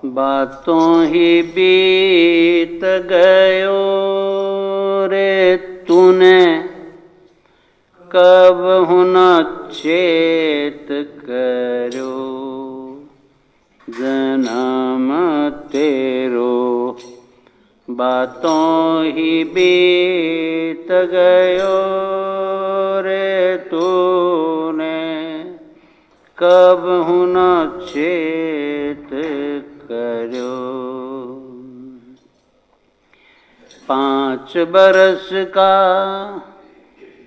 बातों ही बीत गयो रे तूने, कब हुना चेत करो। जन्म तेरो बातों ही बीत गयो रे तूने, कब हुना चेत करो। 5 बरस का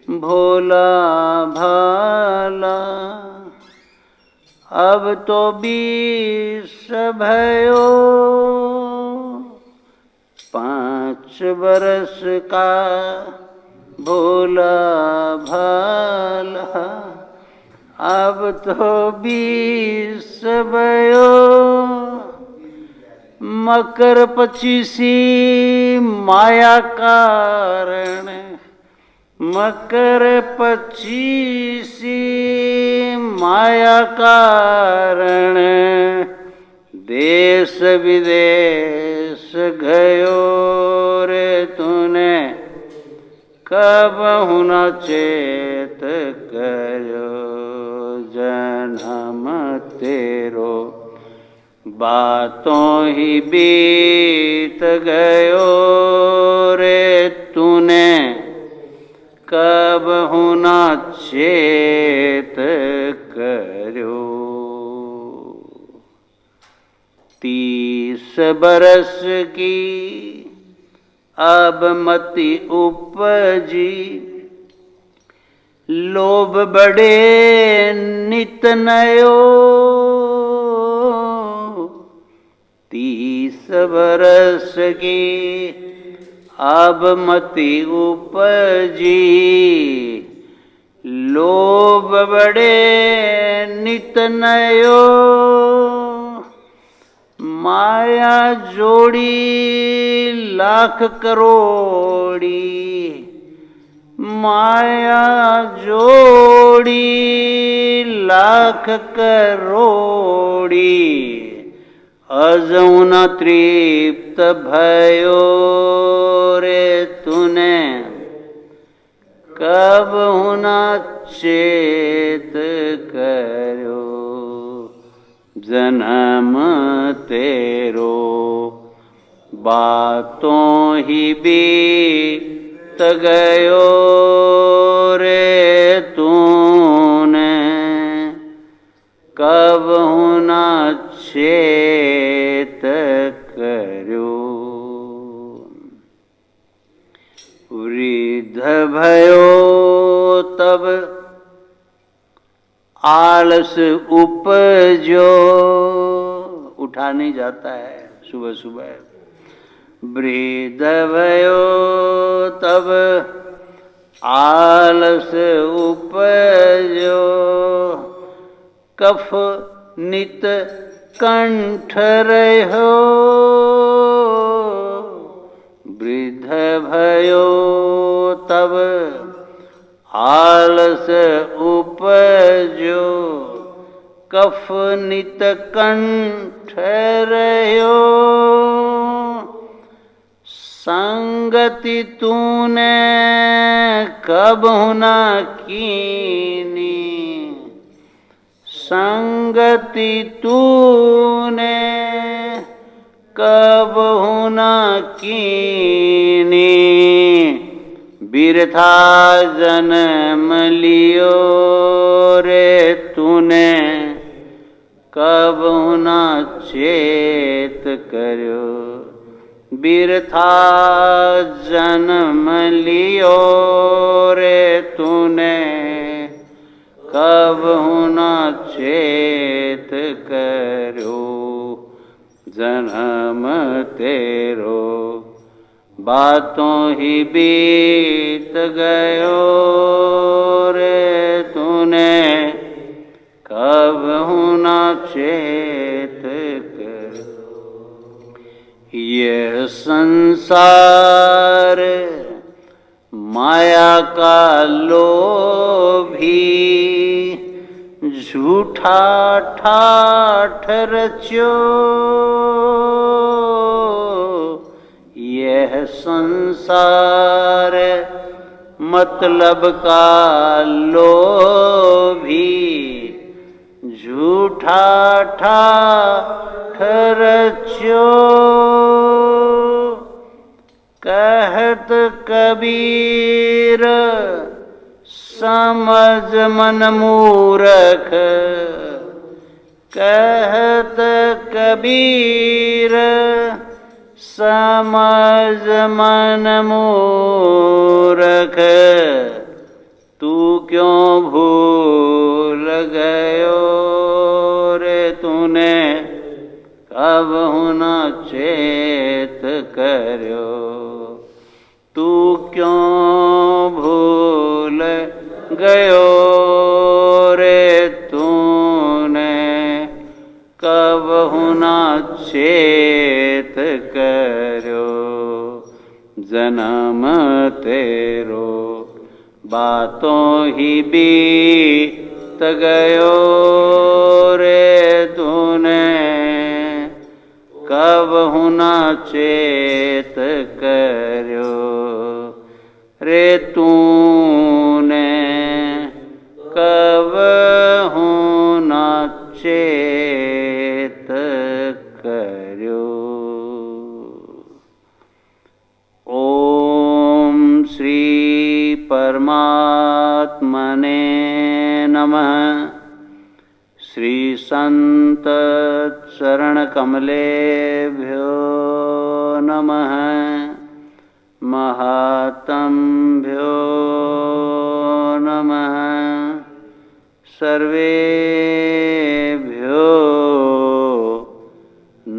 भोला भाला, अब तो 20 भयो। 5 बरस का भोला भाला, अब तो 20 भयो। मकर 25 माया कारण, मकर 25 माया कारण, देश विदेश गयो रे तूने, कब हुना चेत करो। जन्म तेरो बातों ही बीत गयो रे तूने, कब हुना चेत करो। 30 बरस की अब मति उपजी, लोभ बड़े नित नयो। 30 बरस की अब मति उपजी, लोभ बड़े नित नयो। माया जोड़ी लाख करोड़ी, माया जोड़ी लाख करोड़ी, अजौ न तृप्त भयो रे तूने, कब हुना चेत करो। जन्म तेरो बातों ही बीत गयो रे तूने, कब हुना चेत करो। वृद्ध भयो तब आलस उपजो, उठा नहीं जाता है सुबह सुबह। वृद्ध भयो तब आलस उपजो, कफ नित कंठ रहो। वृद्ध भयो तब आलस उपजो, कफ नित कंठ रहो। संगति तूने कब हुना कीनी, संगति तूने कब हुना कीनी। बिरथा जन्म लियो रे तूने, कब हुना चेत करो। बिरथा जन्म लियो रे तूने, कब हुना चेत करो। जन्म तेरो बातों ही बीत गयो रे तूने, कब हुना चेत करो। ये संसार माया का लोभी, झूठा ठाठ रच्यो यह संसार मतलब का लोभी झूठा ठाठ रच्यो कहत कबीर समझ मन मूरख कहत कबीर समझ मन मूरख तू क्यों भूल गयो रे तूने कब न चेत कर्यो तू क्यों भूल गयो रे तूने कब न चेत कर्यो जन्म तेरो बातों ही बीत गयो रे तूने कब हुना चेत कर्यो रे तूने कब हुना चेत कर्यो। ओम श्री परमात्मने नमः। श्री संत चरण कमलेभ्यो नमः। महात्म्भ्यो नमः। सर्वेभ्यो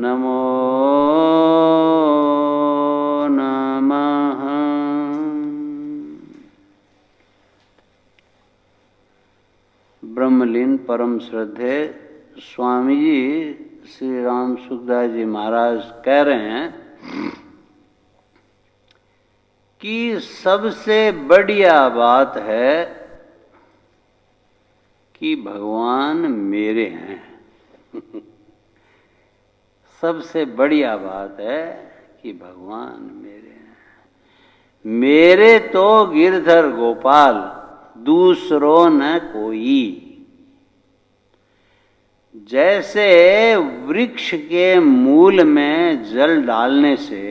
नमो नमः। ब्रह्मलीन परम श्रद्धे स्वामी जी श्री राम सुखदास जी महाराज कह रहे हैं कि सबसे बढ़िया बात है कि भगवान मेरे हैं। सबसे बढ़िया बात है कि भगवान मेरे हैं। मेरे तो गिरधर गोपाल दूसरों न कोई। जैसे वृक्ष के मूल में जल डालने से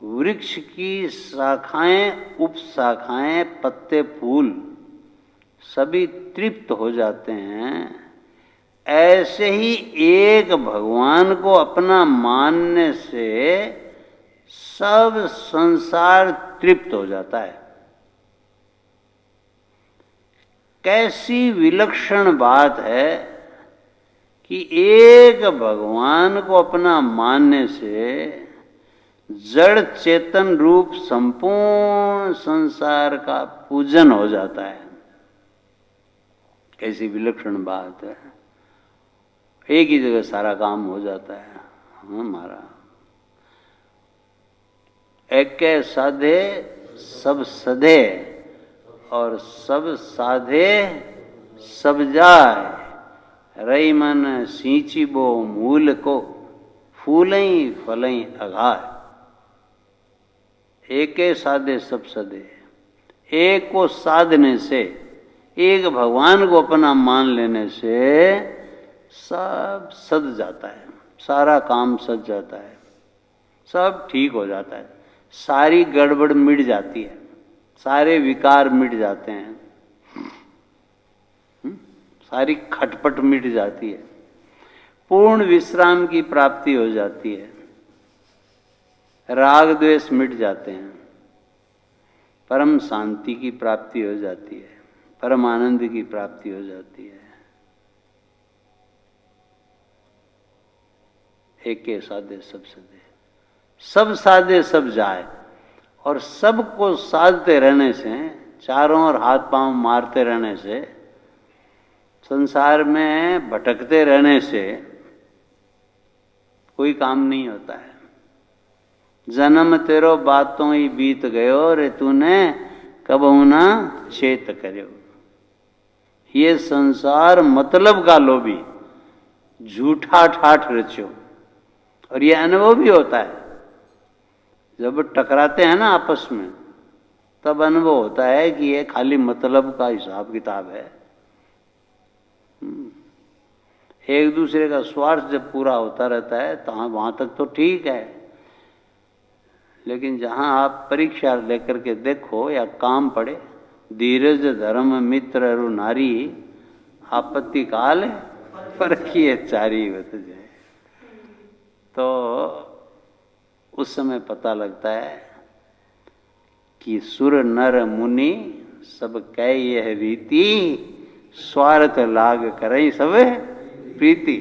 वृक्ष की शाखाएं उपशाखाएं पत्ते फूल सभी तृप्त हो जाते हैं, ऐसे ही एक भगवान को अपना मानने से सब संसार तृप्त हो जाता है। कैसी विलक्षण बात है कि एक भगवान को अपना मानने से जड़ चेतन रूप संपूर्ण संसार का पूजन हो जाता है। कैसी विलक्षण बात है। एक ही जगह सारा काम हो जाता है हमारा। एक के साधे सब सधे और सब साधे सब जाय। रई मन सींची बो मूल को फूलई फलई अघाय। एक साधे सब सधे। एक को साधने से, एक भगवान को अपना मान लेने से सब सध जाता है। सारा काम सध जाता है। सब ठीक हो जाता है। सारी गड़बड़ मिट जाती है। सारे विकार मिट जाते हैं। सारी खटपट मिट जाती है। पूर्ण विश्राम की प्राप्ति हो जाती है। राग द्वेष मिट जाते हैं। परम शांति की प्राप्ति हो जाती है। परम आनंद की प्राप्ति हो जाती है। एक के साधे सब सधे। सब साधे सब जाए। और सबको साधते रहने से, चारों ओर हाथ पांव मारते रहने से, संसार में भटकते रहने से कोई काम नहीं होता है। जन्म तेरो बातों ही बीत गयो रे तूने कब ना चेत कर्यो। ये संसार मतलब का लोभी, झूठा ठाठ रचो। और ये अनुभव भी होता है, जब टकराते हैं ना आपस में, तब अनुभव होता है कि ये खाली मतलब का हिसाब किताब है। एक दूसरे का स्वार्थ जब पूरा होता रहता है तो हाँ, वहां तक तो ठीक है। लेकिन जहां आप परीक्षा लेकर के देखो या काम पड़े, धीरज धर्म मित्र अरु नारी, आपत्ति काल परखिए चारी बत जाए, तो उस समय पता लगता है कि सुर नर मुनि सब कह यह रीति, स्वार्थ लाग करें सब प्रीति।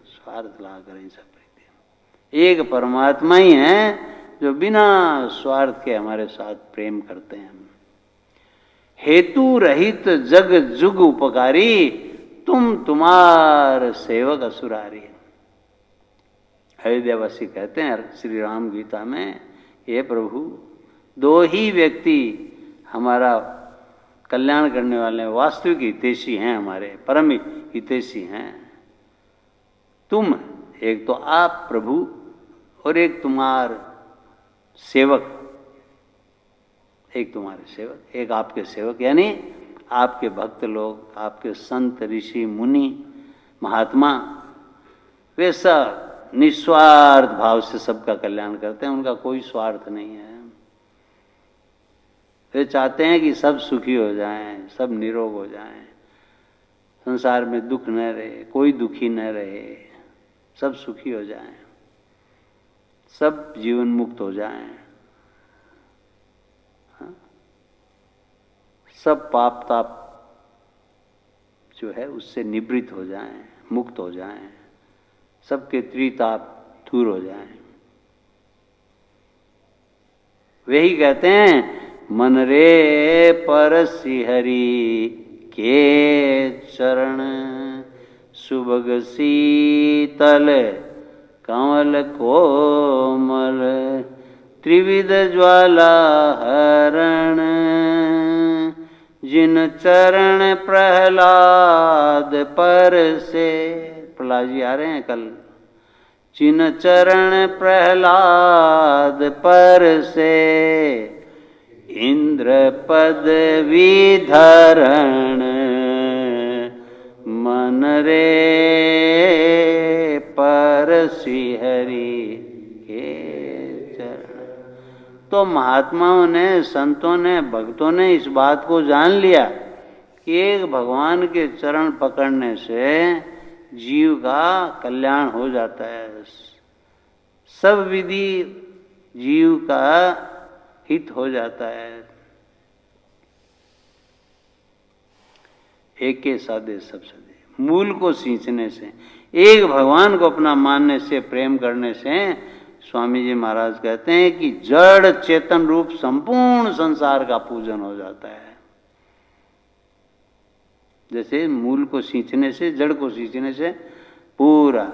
स्वार्थ लाग करें सब प्रीति। एक परमात्मा ही है जो बिना स्वार्थ के हमारे साथ प्रेम करते हैं। हेतु रहित जग जुग उपकारी, तुम तुम्हार सेवक असुरारी। अयोध्यावासी कहते हैं श्री राम गीता में, हे प्रभु, दो ही व्यक्ति हमारा कल्याण करने वाले वास्तविक हितैषी हैं, हमारे परम हितैषी हैं। तुम, एक तो आप प्रभु और एक तुम्हार सेवक, एक तुम्हारे सेवक, एक आपके सेवक, यानी आपके भक्त लोग, आपके संत ऋषि मुनि महात्मा, वे सब निस्वार्थ भाव से सबका कल्याण करते हैं, उनका कोई स्वार्थ नहीं है। वे चाहते हैं कि सब सुखी हो जाएं, सब निरोग हो जाएं, संसार में दुख न रहे, कोई दुखी न रहे, सब सुखी हो जाएं, सब जीवन मुक्त हो जाएं, हाँ? सब पाप ताप जो है उससे निवृत्त हो जाएं, मुक्त हो जाएं, सबके त्रिताप दूर हो जाएं। वही कहते हैं, मन रे परसि हरि के चरण, सुभग शीतल कमल कोमल, त्रिविध ज्वाला हरण, जिन चरण प्रहलाद पर से। प्रहलाद जी आ रहे हैं कल। जिन चरण प्रहलाद पर से, इंद्र पदवी धरण, मन रे परसि हरि के चरण। तो महात्माओं ने, संतों ने, भक्तों ने इस बात को जान लिया कि एक भगवान के चरण पकड़ने से जीव का कल्याण हो जाता है, सब विधि जीव का हित हो जाता है। एक के साधे सब सदे, मूल को सींचने से, एक भगवान को अपना मानने से, प्रेम करने से, स्वामी जी महाराज कहते हैं कि जड़ चेतन रूप संपूर्ण संसार का पूजन हो जाता है। जैसे मूल को सींचने से, जड़ को सींचने से पूरा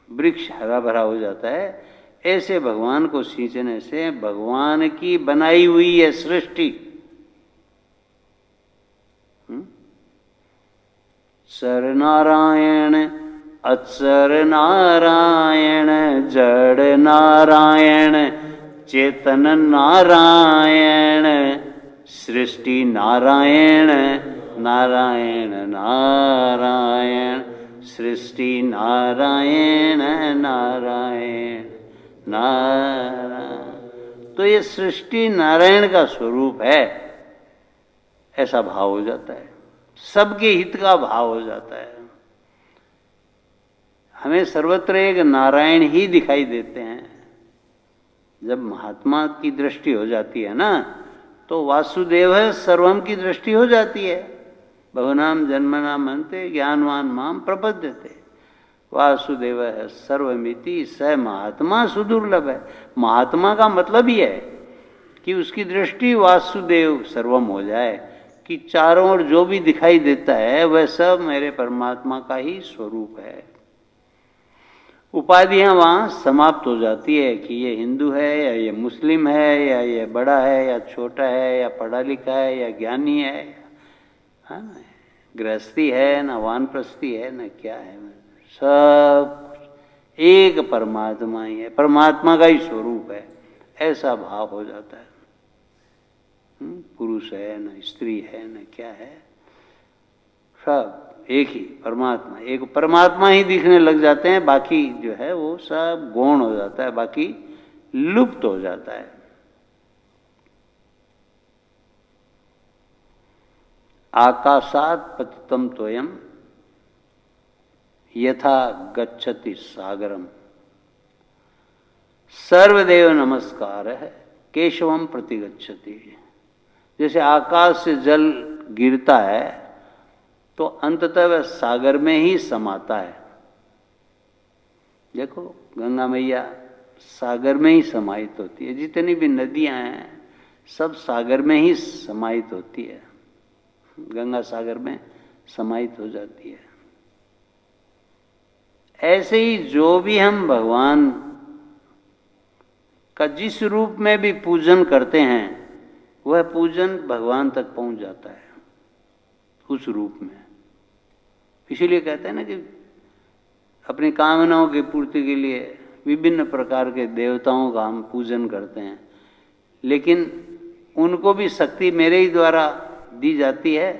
वृक्ष हरा भरा हो जाता है, ऐसे भगवान को सींचने से भगवान की बनाई हुई है सृष्टि, सर नारायण अक्षर नारायण, जड़ नारायण चेतन नारायण, सृष्टि नारायण नारायण नारायण, सृष्टि नारायण नारायण नारायण। तो ये सृष्टि नारायण का स्वरूप है, ऐसा भाव हो जाता है, सबके हित का भाव हो जाता है। हमें सर्वत्र एक नारायण ही दिखाई देते हैं। जब महात्मा की दृष्टि हो जाती है ना, तो वासुदेव सर्वम की दृष्टि हो जाती है। बहुनाम जन्मनाम अन्ते ज्ञानवान माम प्रपद्यते, वासुदेव है सर्वमिति स महात्मा सुदुर्लभ है। महात्मा का मतलब ही है कि उसकी दृष्टि वासुदेव सर्वम हो जाए, कि चारों ओर जो भी दिखाई देता है वह सब मेरे परमात्मा का ही स्वरूप है। उपाधियां वहां समाप्त हो जाती है कि ये हिंदू है या ये मुस्लिम है या ये बड़ा है या छोटा है या पढ़ा लिखा है या ज्ञानी है, हाँ, गृहस्थी है न वानप्रस्थी है न क्या है, सब एक परमात्मा ही है, परमात्मा का ही स्वरूप है, ऐसा भाव हो जाता है। पुरुष है न स्त्री है न क्या है, सब एक ही परमात्मा, एक परमात्मा ही दिखने लग जाते हैं, बाकी जो है वो सब गौण हो जाता है, बाकी लुप्त हो जाता है। आकाशात पतितम तोयम यथा गच्छति सागरम सर्वदेव नमस्कार है केशवम प्रतिगच्छति। जैसे आकाश से जल गिरता है तो अंततः वह सागर में ही समाता है। देखो गंगा मैया सागर में ही समाहित होती है, जितनी भी नदियां हैं सब सागर में ही समाहित होती है, गंगा सागर में समाहित हो जाती है। ऐसे ही जो भी हम भगवान का जिस रूप में भी पूजन करते हैं वह पूजन भगवान तक पहुंच जाता है उस रूप में। इसीलिए कहते हैं ना कि अपनी कामनाओं की पूर्ति के लिए विभिन्न प्रकार के देवताओं का हम पूजन करते हैं, लेकिन उनको भी शक्ति मेरे ही द्वारा दी जाती है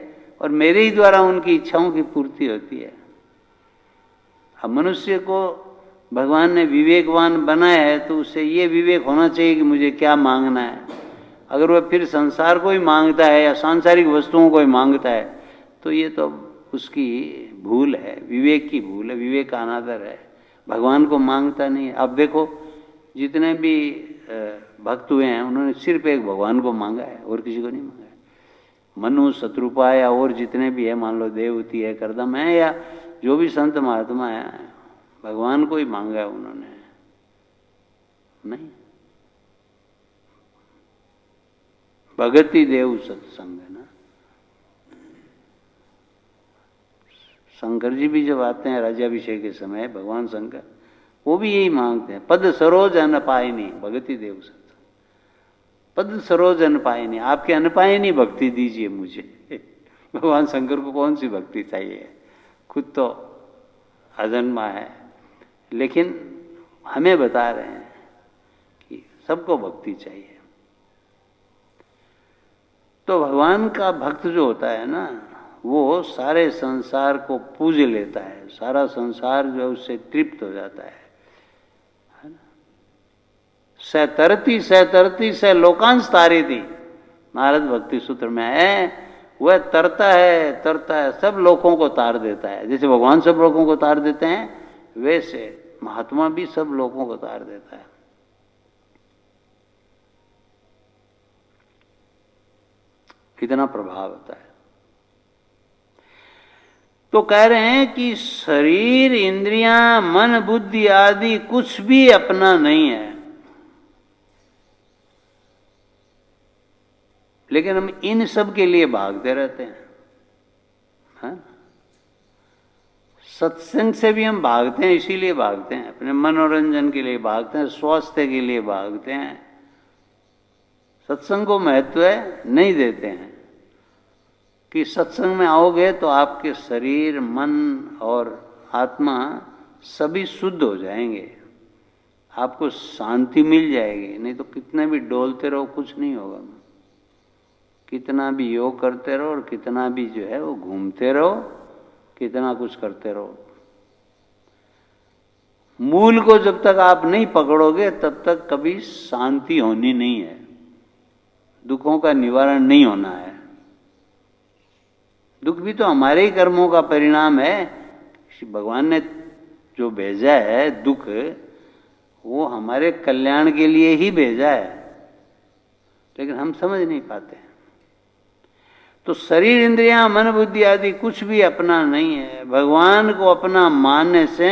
और मेरे ही द्वारा उनकी इच्छाओं की पूर्ति होती है। अब मनुष्य को भगवान ने विवेकवान बनाया है तो उसे ये विवेक होना चाहिए कि मुझे क्या मांगना है। अगर वह फिर संसार को ही मांगता है या सांसारिक वस्तुओं को ही मांगता है तो ये तो उसकी भूल है, विवेक की भूल है, विवेक का अनादर है, भगवान को मांगता नहीं है। अब देखो जितने भी भक्त हुए हैं उन्होंने सिर्फ एक भगवान को मांगा है और किसी को नहीं मांगा है। मनु, शत्रुपा या और जितने भी है, मान लो देवती है, करदम है या जो भी संत महात्मा है, भगवान को ही मांगा है उन्होंने, नहीं। भगति देव सत्संग है ना। शंकर जी भी जब आते हैं राज्याभिषेक के समय, भगवान शंकर वो भी यही मांगते हैं, पद सरोज अनपायिनी भगति देव सत्संग। पद सरोज अनपायिनी, आपके अनपायिनी भक्ति दीजिए मुझे। भगवान शंकर को कौन सी भक्ति चाहिए, खुद तो अजन्मा है, लेकिन हमें बता रहे हैं कि सबको भक्ति चाहिए। तो भगवान का भक्त जो होता है ना, वो सारे संसार को पूज लेता है, सारा संसार जो है उससे तृप्त हो जाता है ना। सतरती सतरती स लोकांश तारी थी, नारद भक्ति सूत्र में है। वह तरता है, सब लोगों को तार देता है। जैसे भगवान सब लोगों को तार देते हैं वैसे महात्मा भी सब लोगों को तार देता है। इतना प्रभाव होता है। तो कह रहे हैं कि शरीर, इंद्रियां, मन, बुद्धि आदि कुछ भी अपना नहीं है, लेकिन हम इन सब के लिए भागते रहते हैं। हाँ? सत्संग से भी हम भागते हैं, इसीलिए भागते हैं, अपने मनोरंजन के लिए भागते हैं, स्वास्थ्य के लिए भागते हैं। सत्संग को महत्व नहीं देते हैं कि सत्संग में आओगे तो आपके शरीर, मन और आत्मा सभी शुद्ध हो जाएंगे, आपको शांति मिल जाएगी। नहीं तो कितने भी डोलते रहो कुछ नहीं होगा, कितना भी योग करते रहो और कितना भी जो है वो घूमते रहो, कितना कुछ करते रहो, मूल को जब तक आप नहीं पकड़ोगे तब तक कभी शांति होनी नहीं है, दुखों का निवारण नहीं होना है। दुख भी तो हमारे ही कर्मों का परिणाम है। भगवान ने जो भेजा है दुख, वो हमारे कल्याण के लिए ही भेजा है, लेकिन हम समझ नहीं पाते हैं। तो शरीर, इंद्रियां, मन, बुद्धि आदि कुछ भी अपना नहीं है। भगवान को अपना मानने से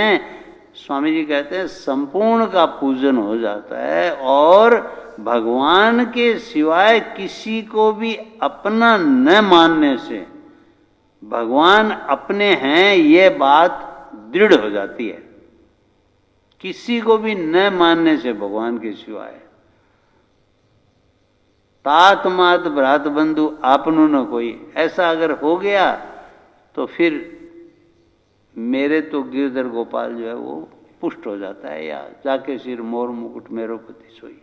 स्वामी जी कहते हैं संपूर्ण का पूजन हो जाता है, और भगवान के सिवाय किसी को भी अपना न मानने से भगवान अपने हैं ये बात दृढ़ हो जाती है। किसी को भी न मानने से भगवान के सिवाय, तात मात भ्रात बंधु आपनो न कोई, ऐसा अगर हो गया तो फिर मेरे तो गिरधर गोपाल जो है वो पुष्ट हो जाता है, या जाके सिर मोर मुकुट मेरो पति सोई।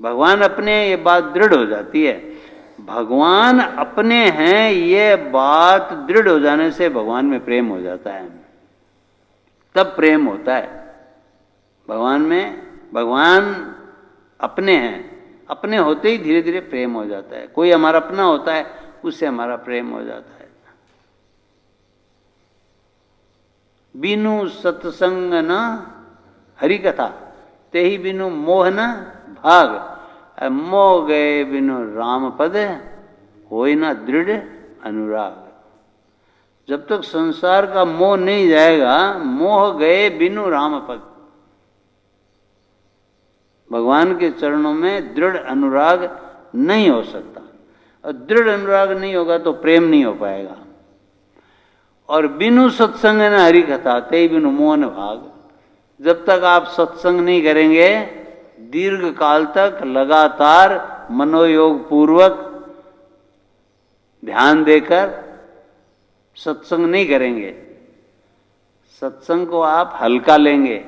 भगवान अपने, ये बात दृढ़ हो जाती है। भगवान अपने हैं, ये बात दृढ़ हो जाने से भगवान में प्रेम हो जाता है, तब प्रेम होता है भगवान में। भगवान अपने हैं, अपने होते ही धीरे धीरे प्रेम हो जाता है। कोई हमारा अपना होता है, उससे हमारा प्रेम हो जाता है। बिनु सत्संग न हरि कथा, ते ही बिनु मोह न भाग, मोह गए बिनु राम पद, होई ना दृढ़ अनुराग। जब तक संसार का मोह नहीं जाएगा, मोह गए बिनु राम पद, भगवान के चरणों में दृढ़ अनुराग नहीं हो सकता। और दृढ़ अनुराग नहीं होगा तो प्रेम नहीं हो पाएगा। और बिनु सत्संग न हरि कथा, ते बिनु मोहन भाग। जब तक आप सत्संग नहीं करेंगे, दीर्घ काल तक लगातार मनोयोग पूर्वक ध्यान देकर सत्संग नहीं करेंगे, सत्संग को आप हल्का लेंगे,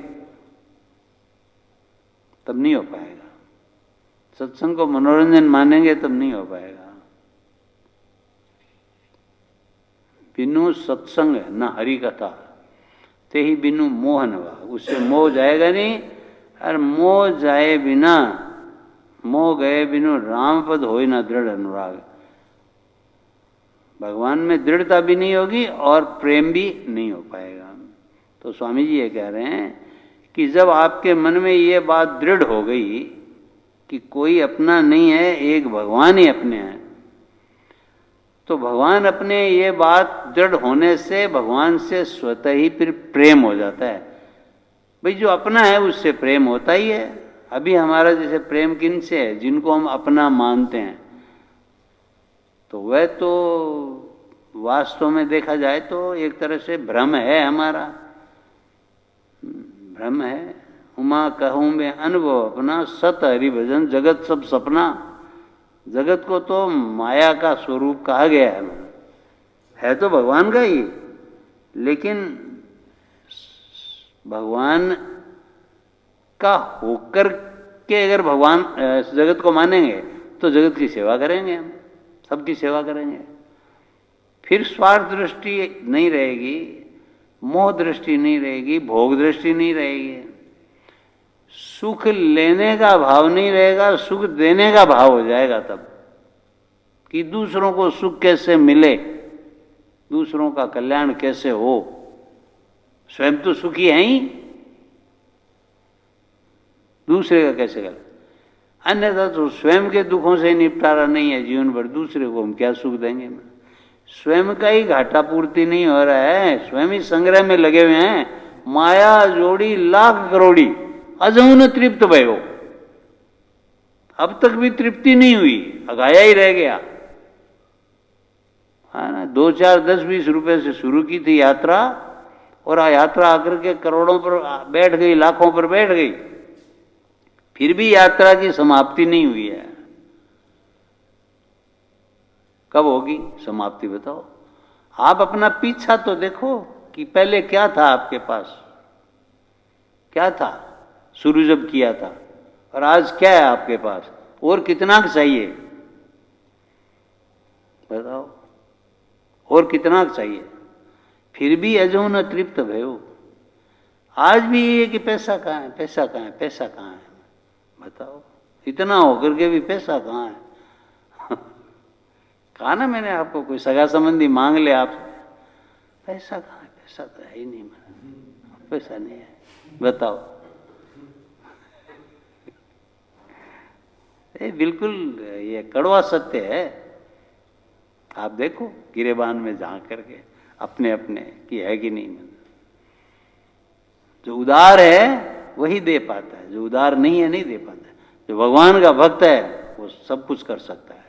तब नहीं हो पाएगा। सत्संग को मनोरंजन मानेंगे, तब नहीं हो पाएगा। बिनु सत्संग न हरि कथा, ते ही बिनु मोह न भाग। उससे मोह जाएगा नहीं, और मोह जाए बिना, मोह गए बिनु राम पद होई ना दृढ़ अनुराग। भगवान में दृढ़ता भी नहीं होगी और प्रेम भी नहीं हो पाएगा। तो स्वामी जी ये कह रहे हैं कि जब आपके मन में ये बात दृढ़ हो गई कि कोई अपना नहीं है, एक भगवान ही अपने हैं, तो भगवान अपने, ये बात दृढ़ होने से भगवान से स्वतः ही फिर प्रेम हो जाता है। भाई जो अपना है उससे प्रेम होता ही है। अभी हमारा जैसे प्रेम किन से है, जिनको हम अपना मानते हैं, तो वह तो वास्तव में देखा जाए तो एक तरह से भ्रम है हमारा, भ्रम है। उमा कहूँ मैं अनुभव अपना, सत हरि भजन जगत सब सपना। जगत को तो माया का स्वरूप कहा गया है तो भगवान का ही, लेकिन भगवान का होकर के अगर भगवान जगत को मानेंगे तो जगत की सेवा करेंगे, हम सबकी सेवा करेंगे। फिर स्वार्थ दृष्टि नहीं रहेगी, मोह दृष्टि नहीं रहेगी, भोग दृष्टि नहीं रहेगी, सुख लेने का भाव नहीं रहेगा, सुख देने का भाव हो जाएगा तब, कि दूसरों को सुख कैसे मिले, दूसरों का कल्याण कैसे हो। स्वयं तो सुखी है ही, दूसरे का कैसे कर। अन्यथा तो स्वयं के दुखों से निपटारा नहीं है जीवन भर, दूसरे को हम क्या सुख देंगे। स्वयं का ही घाटा पूर्ति नहीं हो रहा है, स्वयं ही संग्रह में लगे हुए हैं। माया जोड़ी लाख करोड़ी, अजौन तृप्त भयो। अब तक भी तृप्ति नहीं हुई, अगाया ही रह गया है ना। 2, 4, 10, 20 रुपए से शुरू की थी यात्रा, और यात्रा आकर के करोड़ों पर बैठ गई, लाखों पर बैठ गई, फिर भी यात्रा की समाप्ति नहीं हुई है। कब होगी समाप्ति बताओ। आप अपना पीछा तो देखो कि पहले क्या था आपके पास, क्या था शुरू जब किया था, और आज क्या है आपके पास, और कितना चाहिए बताओ, और कितना चाहिए। फिर भी अजो न तृप्त भयो। आज भी ये कि पैसा कहाँ है, पैसा कहाँ है, पैसा कहाँ है, बताओ। इतना होकर के भी पैसा कहाँ है। कहा ना मैंने आपको, कोई सगा संबंधी मांग ले आपसे, पैसा कहाँ है, पैसा तो है ही नहीं, मेरा पैसा नहीं है, बताओ। ये बिल्कुल ये कड़वा सत्य है। आप देखो गिरेबान में झांक करके अपने अपने कि है कि नहीं। जो उदार है वही दे पाता है, जो उदार नहीं है नहीं दे पाता है। जो भगवान का भक्त है वो सब कुछ कर सकता है,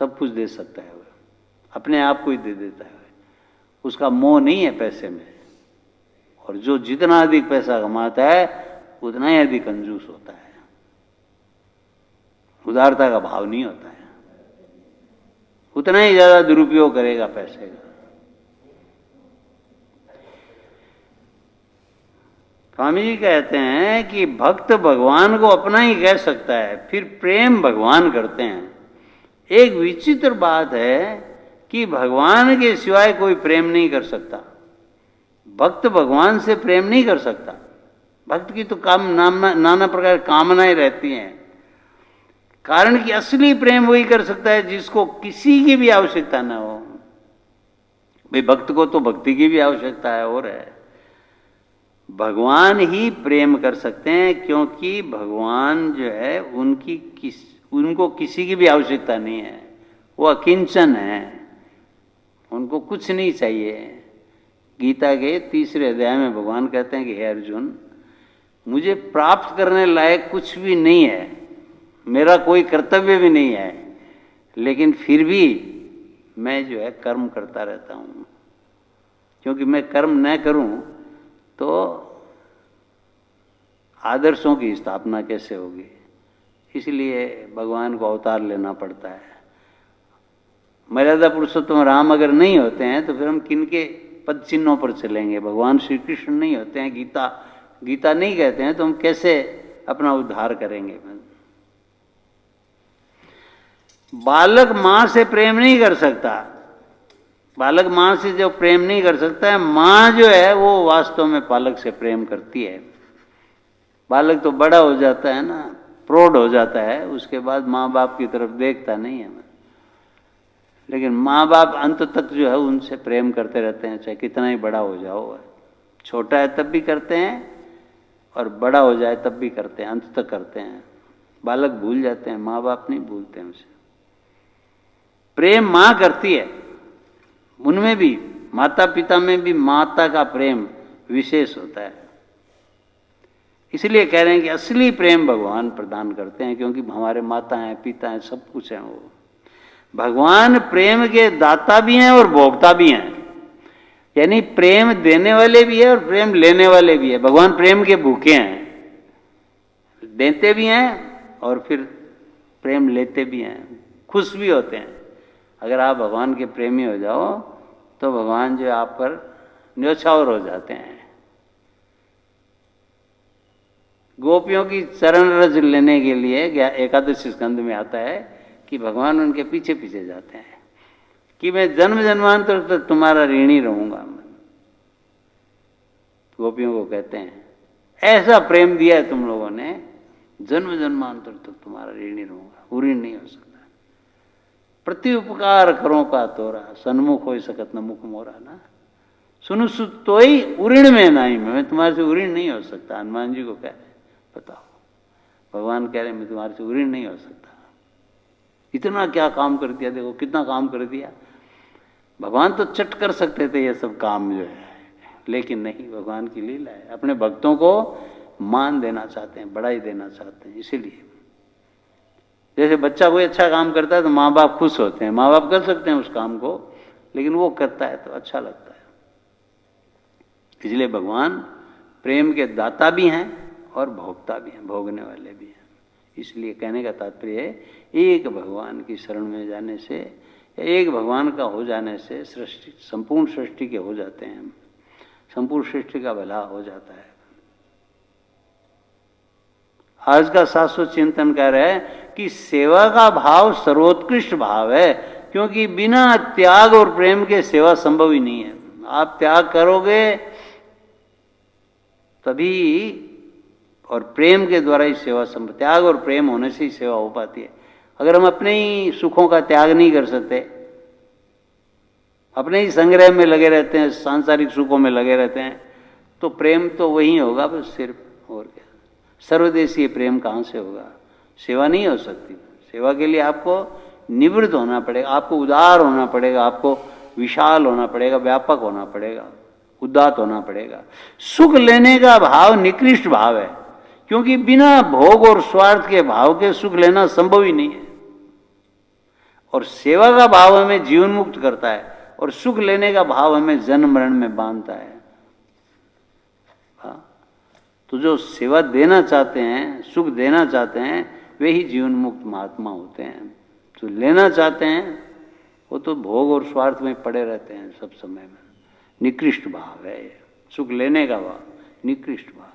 सब कुछ दे सकता है, वो अपने आप को ही दे देता है। उसका मोह नहीं है पैसे में, और जो जितना अधिक पैसा कमाता है उतना ही अधिक कंजूस होता है। उदारता का भाव नहीं होता है, उतना ही ज्यादा दुरुपयोग करेगा पैसे का। स्वामी जी कहते हैं कि भक्त भगवान को अपना ही कह सकता है, फिर प्रेम भगवान करते हैं। एक विचित्र बात है कि भगवान के सिवाय कोई प्रेम नहीं कर सकता। भक्त भगवान से प्रेम नहीं कर सकता। भक्त की तो नाना प्रकार कामनाएं रहती हैं। कारण कि असली प्रेम वही कर सकता है जिसको किसी की भी आवश्यकता ना हो। भाई भक्त को तो भक्ति की भी आवश्यकता है और है। भगवान ही प्रेम कर सकते हैं, क्योंकि भगवान जो है उनको किसी की भी आवश्यकता नहीं है। वो अकिंचन है, उनको कुछ नहीं चाहिए। गीता के 3रे अध्याय में भगवान कहते हैं कि हे अर्जुन, मुझे प्राप्त करने लायक कुछ भी नहीं है, मेरा कोई कर्तव्य भी नहीं है, लेकिन फिर भी मैं जो है कर्म करता रहता हूँ। क्योंकि मैं कर्म न करूँ तो आदर्शों की स्थापना कैसे होगी। इसलिए भगवान को अवतार लेना पड़ता है। मर्यादा पुरुषोत्तम राम अगर नहीं होते हैं तो फिर हम किनके पद चिन्हों पर चलेंगे। भगवान श्री कृष्ण नहीं होते हैं, गीता नहीं कहते हैं, तो हम कैसे अपना उद्धार करेंगे। बालक मां से प्रेम नहीं कर सकता। बालक मां से जो प्रेम नहीं कर सकता है, मां जो है वो वास्तव में बालक से प्रेम करती है। बालक तो बड़ा हो जाता है ना, प्रौढ़ हो जाता है, उसके बाद माँ बाप की तरफ देखता नहीं है। लेकिन माँ बाप अंत तक जो है उनसे प्रेम करते रहते हैं, चाहे कितना ही बड़ा हो जाओ। छोटा है तब भी करते हैं और बड़ा हो जाए तब भी करते हैं, अंत तक करते हैं। बालक भूल जाते हैं, माँ बाप नहीं भूलते हैं उसे। प्रेम माँ करती है, उनमें भी माता पिता में भी माता का प्रेम विशेष होता है। इसलिए कह रहे हैं कि असली प्रेम भगवान प्रदान करते हैं, क्योंकि हमारे माता हैं, पिता हैं, सब कुछ हैं। वो भगवान प्रेम के दाता भी हैं और भोक्ता भी हैं। यानी प्रेम देने वाले भी है और प्रेम लेने वाले भी है। भगवान प्रेम के भूखे हैं, देते भी हैं और फिर प्रेम लेते भी हैं, खुश भी होते हैं। अगर आप भगवान के प्रेमी हो जाओ तो भगवान जो आप पर न्योछावर हो जाते हैं। गोपियों की चरण रज लेने के लिए एकादशी स्कंद में आता है कि भगवान उनके पीछे पीछे जाते हैं कि मैं जन्म जन्मांतर तक तुम्हारा ऋणी रहूंगा। गोपियों को कहते हैं ऐसा प्रेम दिया है तुम लोगों ने, जन्म जन्मांतर तक तुम्हारा ऋणी रहूंगा, ऋण नहीं हो सकता। प्रति उपकार करो का तोरा, सन्मुख हो सकत न मुख मोरा ना, सुनु सुत तोई उऋण में नहीं, मैं तुम्हारे से उऋण नहीं हो सकता। हनुमान जी को कह रहे, बताओ भगवान कह रहे मैं तुम्हारे से उऋण नहीं हो सकता। इतना क्या काम कर दिया, देखो कितना काम कर दिया। भगवान तो चट कर सकते थे ये सब काम जो है, लेकिन नहीं, भगवान की लीला है। अपने भक्तों को मान देना चाहते हैं, बढ़ाई देना चाहते हैं। इसीलिए जैसे बच्चा कोई अच्छा काम करता है तो माँ बाप खुश होते हैं। माँ बाप कर सकते हैं उस काम को, लेकिन वो करता है तो अच्छा लगता है। इसलिए भगवान प्रेम के दाता भी हैं और भोक्ता भी हैं, भोगने वाले भी हैं। इसलिए कहने का तात्पर्य है एक भगवान की शरण में जाने से, एक भगवान का हो जाने से सृष्टि, संपूर्ण सृष्टि के हो जाते हैं, संपूर्ण सृष्टि का भला हो जाता है। आज का शाश्वत चिंतन कह रहा है कि सेवा का भाव सर्वोत्कृष्ट भाव है, क्योंकि बिना त्याग और प्रेम के सेवा संभव ही नहीं है। आप त्याग करोगे तभी, और प्रेम के द्वारा ही सेवा संभव। त्याग और प्रेम होने से ही सेवा हो पाती है। अगर हम अपने ही सुखों का त्याग नहीं कर सकते, अपने ही संग्रह में लगे रहते हैं, सांसारिक सुखों में लगे रहते हैं, तो प्रेम तो वही होगा बस सिर्फ, और क्या। सर्वदेशीय प्रेम कहाँ से होगा? सेवा नहीं हो सकती। सेवा के लिए आपको निवृत्त होना पड़ेगा, आपको उदार होना पड़ेगा, आपको विशाल होना पड़ेगा, व्यापक होना पड़ेगा, उदात्त होना पड़ेगा। सुख लेने का भाव निकृष्ट भाव है, क्योंकि बिना भोग और स्वार्थ के भाव के सुख लेना संभव ही नहीं है। और सेवा का भाव हमें जीवन मुक्त करता है, और सुख लेने का भाव हमें जन्म मरण में बांधता है। तो जो सेवा देना चाहते हैं, सुख देना चाहते हैं, वे ही जीवन मुक्त महात्मा होते हैं। जो लेना चाहते हैं वो तो भोग और स्वार्थ में पड़े रहते हैं सब समय में। निकृष्ट भाव है, सुख लेने का भाव निकृष्ट भाव।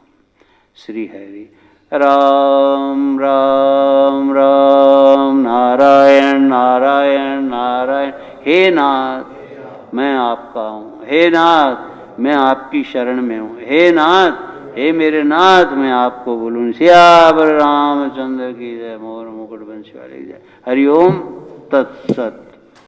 श्री हरि। राम राम राम, नारायण नारायण नारायण। हे नाथ मैं आपका हूँ, हे नाथ मैं आपकी शरण में हूँ, हे नाथ, हे मेरे नाथ मैं आपको बोलूँ। सियावर रामचंद्र की जय। मोर मुकुट बंशी वाले की जय। हरिओम तत्सत।